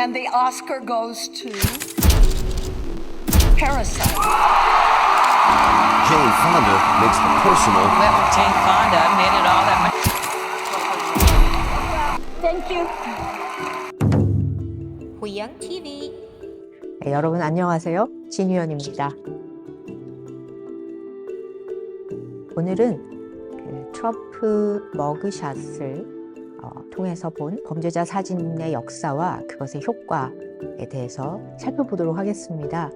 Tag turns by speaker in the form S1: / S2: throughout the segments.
S1: And the Oscar goes to Parasite.
S2: Jane Fonda makes the personal.
S3: Went with Jane Fonda, made it all that much.
S1: Thank you.
S4: 호연 TV.
S5: 네, 여러분 안녕하세요. 진유연입니다. 오늘은 트럼프 머그샷을 통해서 본 범죄자 사진의 역사와 그것의 효과에 대해서 살펴보도록 하겠습니다.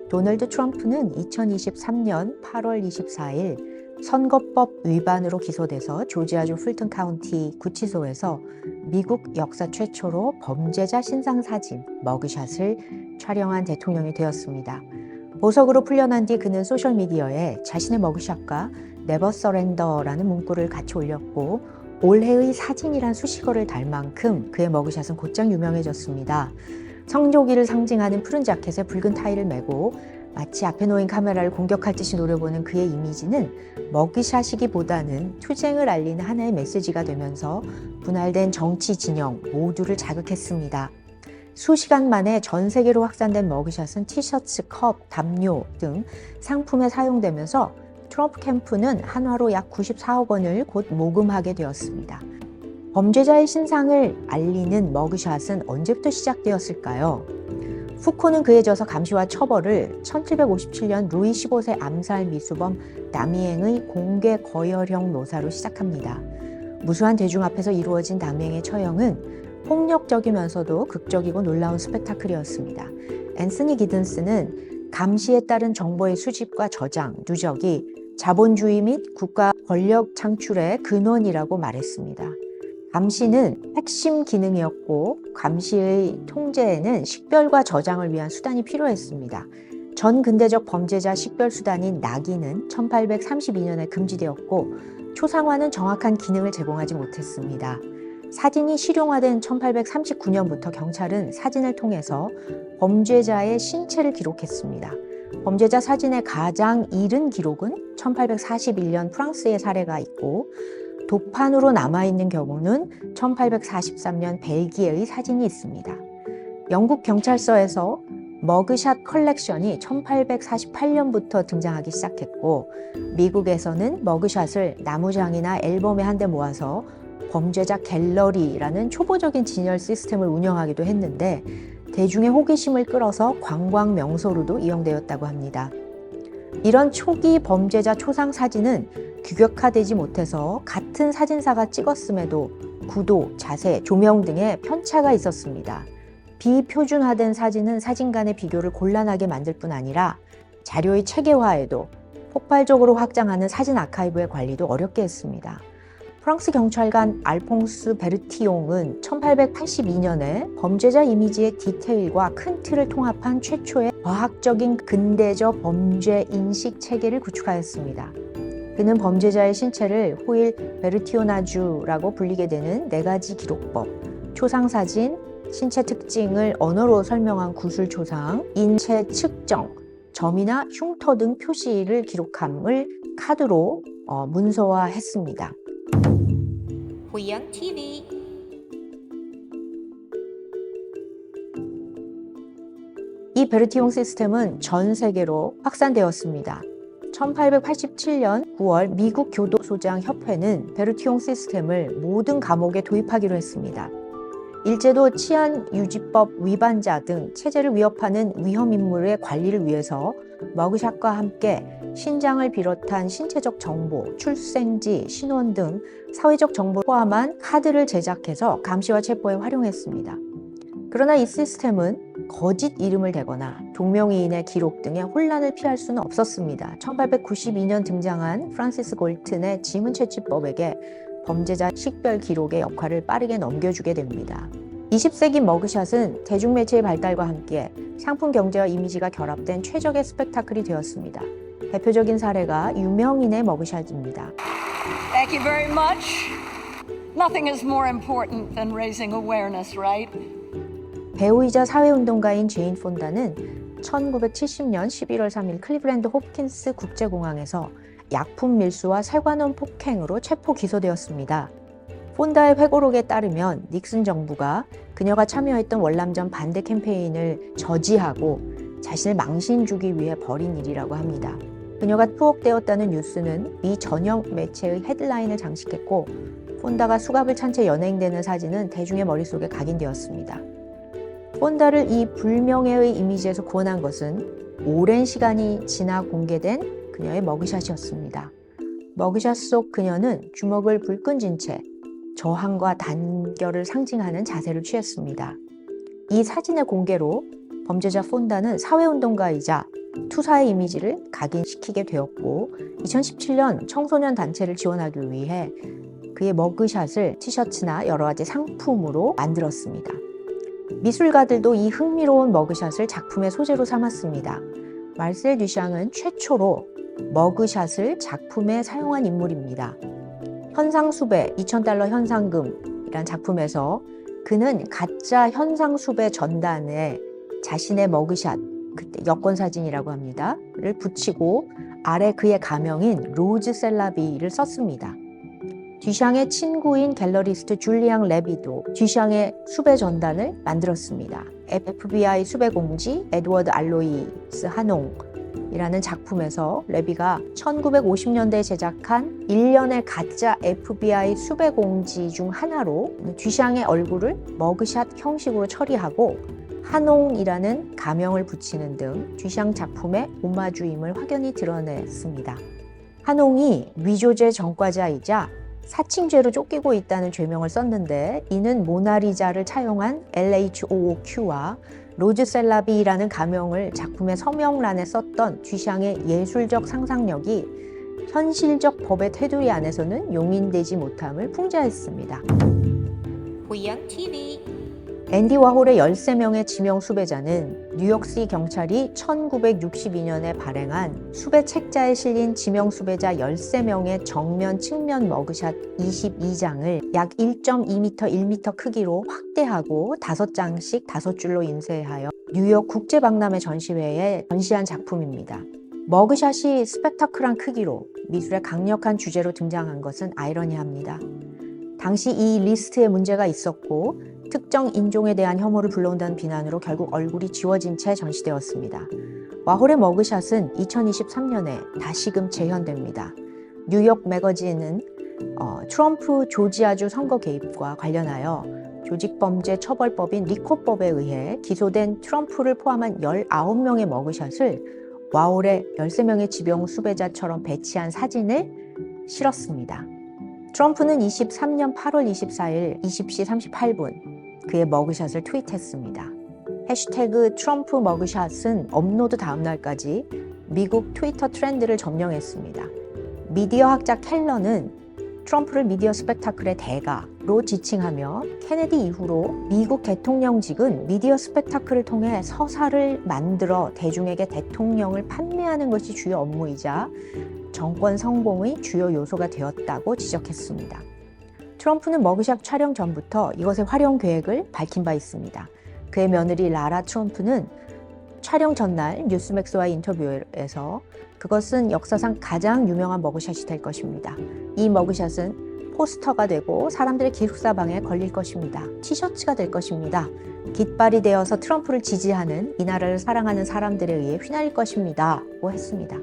S5: 도널드 트럼프는 2023년 8월 24일 선거법 위반으로 기소돼서 조지아주 풀튼 카운티 구치소에서 미국 역사 최초로 범죄자 신상 사진 머그샷을 촬영한 대통령이 되었습니다. 보석으로 풀려난 뒤 그는 소셜미디어에 자신의 머그샷과 네버 서렌더라는 문구를 같이 올렸고 올해의 사진이란 수식어를 달 만큼 그의 머그샷은 곧장 유명해졌습니다. 성조기를 상징하는 푸른 자켓에 붉은 타이를 메고 마치 앞에 놓인 카메라를 공격할 듯이 노려보는 그의 이미지는 머그샷이기보다는 투쟁을 알리는 하나의 메시지가 되면서 분할된 정치 진영 모두를 자극했습니다. 수시간 만에 전 세계로 확산된 머그샷은 티셔츠, 컵, 담요 등 상품에 사용되면서 트럼프 캠프는 한화로 약 94억 원을 곧 모금하게 되었습니다. 범죄자의 신상을 알리는 머그샷은 언제부터 시작되었을까요? 푸코는 그에 져서 감시와 처벌을 1757년 루이 15세 암살 미수범 남이행의 공개 거열형 묘사로 시작합니다. 무수한 대중 앞에서 이루어진 남이행의 처형은 폭력적이면서도 극적이고 놀라운 스펙타클이었습니다. 앤서니 기든스는 감시에 따른 정보의 수집과 저장, 누적이 자본주의 및 국가 권력 창출의 근원이라고 말했습니다. 감시는 핵심 기능이었고 감시의 통제에는 식별과 저장을 위한 수단이 필요했습니다. 전 근대적 범죄자 식별 수단인 낙인은 1832년에 금지되었고 초상화는 정확한 기능을 제공하지 못했습니다. 사진이 실용화된 1839년부터 경찰은 사진을 통해서 범죄자의 신체를 기록했습니다. 범죄자 사진의 가장 이른 기록은 1841년 프랑스의 사례가 있고 도판으로 남아있는 경우는 1843년 벨기에의 사진이 있습니다. 영국 경찰서에서 머그샷 컬렉션이 1848년부터 등장하기 시작했고 미국에서는 머그샷을 나무장이나 앨범에 한데 모아서 범죄자 갤러리라는 초보적인 진열 시스템을 운영하기도 했는데 대중의 호기심을 끌어서 관광 명소로도 이용되었다고 합니다. 이런 초기 범죄자 초상 사진은 규격화되지 못해서 같은 사진사가 찍었음에도 구도, 자세, 조명 등의 편차가 있었습니다. 비표준화된 사진은 사진 간의 비교를 곤란하게 만들 뿐 아니라 자료의 체계화에도 폭발적으로 확장하는 사진 아카이브의 관리도 어렵게 했습니다. 프랑스 경찰관 알퐁스 베르티옹은 1882년에 범죄자 이미지의 디테일과 큰 틀을 통합한 최초의 과학적인 근대적 범죄 인식 체계를 구축하였습니다. 그는 범죄자의 신체를 호일 베르티오나주라고 불리게 되는 4가지 기록법, 초상사진, 신체 특징을 언어로 설명한 구술초상, 인체 측정, 점이나 흉터 등 표시를 기록함을 카드로 문서화했습니다.
S4: 호연 TV.
S5: 이 베르티옹 시스템은 전 세계로 확산되었습니다. 1887년 9월 미국 교도소장 협회는 베르티옹 시스템을 모든 감옥에 도입하기로 했습니다. 일제도 치안유지법 위반자 등 체제를 위협하는 위험인물의 관리를 위해서 머그샷과 함께 신장을 비롯한 신체적 정보, 출생지, 신원 등 사회적 정보를 포함한 카드를 제작해서 감시와 체포에 활용했습니다. 그러나 이 시스템은 거짓 이름을 대거나 동명이인의 기록 등의 혼란을 피할 수는 없었습니다. 1892년 등장한 프란시스 골튼의 지문채취법에게 범죄자 식별 기록의 역할을 빠르게 넘겨주게 됩니다. 20세기 머그샷은 대중매체의 발달과 함께 상품 경제와 이미지가 결합된 최적의 스펙타클이 되었습니다. 대표적인 사례가 유명인의 머그샷입니다.
S1: Thank you very much. Nothing is more important than raising awareness, right?
S5: 배우이자 사회운동가인 제인 폰다는 1970년 11월 3일 클리블랜드 홉킨스 국제공항에서 약품 밀수와 세관원 폭행으로 체포 기소되었습니다. 폰다의 회고록에 따르면 닉슨 정부가 그녀가 참여했던 월남전 반대 캠페인을 저지하고 자신을 망신 주기 위해 벌인 일이라고 합니다. 그녀가 투옥되었다는 뉴스는 미 전역 매체의 헤드라인을 장식했고 폰다가 수갑을 찬 채 연행되는 사진은 대중의 머릿속에 각인되었습니다. 폰다를 이 불명예의 이미지에서 구원한 것은 오랜 시간이 지나 공개된 그녀의 머그샷이었습니다. 머그샷 속 그녀는 주먹을 불끈 쥔 채 저항과 단결을 상징하는 자세를 취했습니다. 이 사진의 공개로 범죄자 폰다는 사회운동가이자 투사의 이미지를 각인시키게 되었고 2017년 청소년 단체를 지원하기 위해 그의 머그샷을 티셔츠나 여러 가지 상품으로 만들었습니다. 미술가들도 이 흥미로운 머그샷을 작품의 소재로 삼았습니다. 말셀 듀샹은 최초로 머그샷을 작품에 사용한 인물입니다. 현상수배 2,000달러 현상금이란 작품에서 그는 가짜 현상수배 전단에 자신의 머그샷, 그때 여권사진이라고 합니다,를 붙이고 아래 그의 가명인 로즈 셀라비를 썼습니다. 듀샹의 친구인 갤러리스트 줄리앙 레비도 듀샹의 수배 전단을 만들었습니다. FBI 수배 공지 에드워드 알로이스 한홍이라는 작품에서 레비가 1950년대에 제작한 일련의 가짜 FBI 수배 공지 중 하나로 듀샹의 얼굴을 머그샷 형식으로 처리하고 한홍이라는 가명을 붙이는 등 듀샹 작품의 오마주임을 확연히 드러냈습니다. 한홍이 위조죄 전과자이자 사칭죄로 쫓기고 있다는 죄명을 썼는데 이는 모나리자를 차용한 LHOOQ와 로즈 셀라비라는 가명을 작품의 서명란에 썼던 듀샹의 예술적 상상력이 현실적 법의 테두리 안에서는 용인되지 못함을 풍자했습니다.
S4: Huyen TV.
S5: 앤디 와홀의 13명의 지명 수배자는 뉴욕시 경찰이 1962년에 발행한 수배 책자에 실린 지명 수배자 13명의 정면 측면 머그샷 22장을 약 1.2m, 1m 크기로 확대하고 5장씩 5줄로 인쇄하여 뉴욕 국제박람회 전시회에 전시한 작품입니다. 머그샷이 스펙타클한 크기로 미술의 강력한 주제로 등장한 것은 아이러니합니다. 당시 이 리스트에 문제가 있었고 특정 인종에 대한 혐오를 불러온다는 비난으로 결국 얼굴이 지워진 채 전시되었습니다. 와홀의 머그샷은 2023년에 다시금 재현됩니다. 뉴욕 매거진은 트럼프 조지아주 선거 개입과 관련하여 조직범죄처벌법인 리코법에 의해 기소된 트럼프를 포함한 19명의 머그샷을 와홀의 13명의 지명 수배자처럼 배치한 사진을 실었습니다. 트럼프는 23년 8월 24일 20시 38분 그의 머그샷을 트윗했습니다. 해시태그 트럼프 머그샷은 업로드 다음 날까지 미국 트위터 트렌드를 점령했습니다. 미디어 학자 켈러는 트럼프를 미디어 스펙타클의 대가로 지칭하며 케네디 이후로 미국 대통령직은 미디어 스펙타클을 통해 서사를 만들어 대중에게 대통령을 판매하는 것이 주요 업무이자 정권 성공의 주요 요소가 되었다고 지적했습니다. 트럼프는 머그샷 촬영 전부터 이것의 활용 계획을 밝힌 바 있습니다. 그의 며느리 라라 트럼프는 촬영 전날 뉴스맥스와의 인터뷰에서 그것은 역사상 가장 유명한 머그샷이 될 것입니다. 이 머그샷은 포스터가 되고 사람들의 기숙사방에 걸릴 것입니다. 티셔츠가 될 것입니다. 깃발이 되어서 트럼프를 지지하는 이 나라를 사랑하는 사람들에 의해 휘날릴 것입니다. 고 했습니다.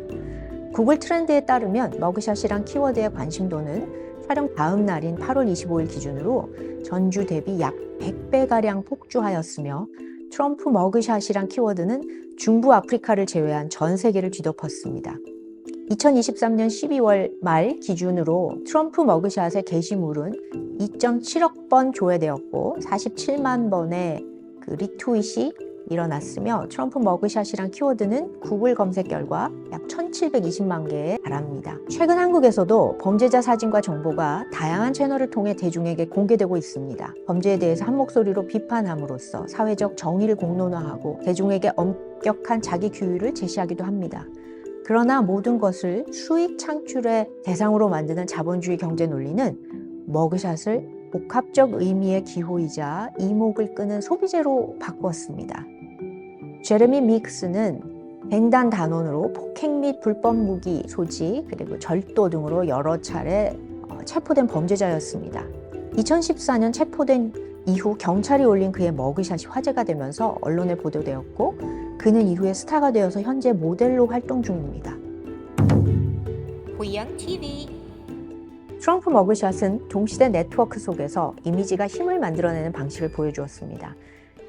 S5: 구글 트렌드에 따르면 머그샷이란 키워드의 관심도는 촬영 다음 날인 8월 25일 기준으로 전주 대비 약 100배가량 폭주하였으며 트럼프 머그샷이란 키워드는 중부 아프리카를 제외한 전 세계를 뒤덮었습니다. 2023년 12월 말 기준으로 트럼프 머그샷의 게시물은 2.7억 번 조회되었고 47만 번의 리트윗이 일어났으며 트럼프 머그샷이란 키워드는 구글 검색 결과 약 1720만 개에 달합니다. 최근 한국에서도 범죄자 사진과 정보가 다양한 채널을 통해 대중에게 공개되고 있습니다. 범죄에 대해서 한 목소리로 비판함으로써 사회적 정의를 공론화하고 대중에게 엄격한 자기 규율을 제시하기도 합니다. 그러나 모든 것을 수익 창출의 대상으로 만드는 자본주의 경제 논리는 머그샷을 복합적 의미의 기호이자 이목을 끄는 소비재로 바꾸었습니다. 제레미 믹스는 횡단 단원으로 폭행 및 불법 무기 소지 그리고 절도 등으로 여러 차례 체포된 범죄자였습니다. 2014년 체포된 이후 경찰이 올린 그의 머그샷이 화제가 되면서 언론에 보도되었고 그는 이후에 스타가 되어서 현재 모델로 활동 중입니다.
S4: 고양 TV
S5: 트럼프 머그샷은 동시대 네트워크 속에서 이미지가 힘을 만들어내는 방식을 보여주었습니다.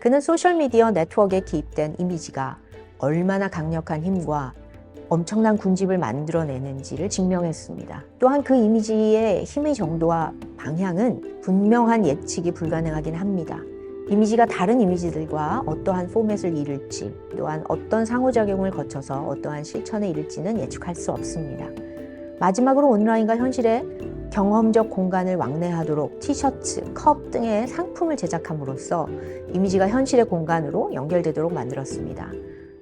S5: 그는 소셜미디어 네트워크에 기입된 이미지가 얼마나 강력한 힘과 엄청난 군집을 만들어내는지를 증명했습니다. 또한 그 이미지의 힘의 정도와 방향은 분명한 예측이 불가능하긴 합니다. 이미지가 다른 이미지들과 어떠한 포맷을 이룰지, 또한 어떤 상호작용을 거쳐서 어떠한 실천에 이를지는 예측할 수 없습니다. 마지막으로 온라인과 현실의 경험적 공간을 왕래하도록 티셔츠, 컵 등의 상품을 제작함으로써 이미지가 현실의 공간으로 연결되도록 만들었습니다.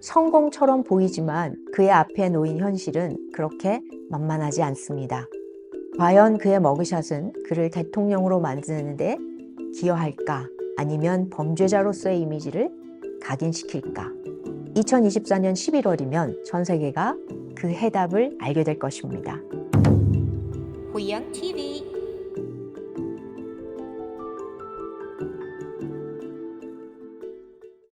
S5: 성공처럼 보이지만 그의 앞에 놓인 현실은 그렇게 만만하지 않습니다. 과연 그의 머그샷은 그를 대통령으로 만드는 데 기여할까? 아니면 범죄자로서의 이미지를 각인시킬까? 2024년 11월이면 전 세계가 그 해답을 알게 될 것입니다.
S4: 고양 TV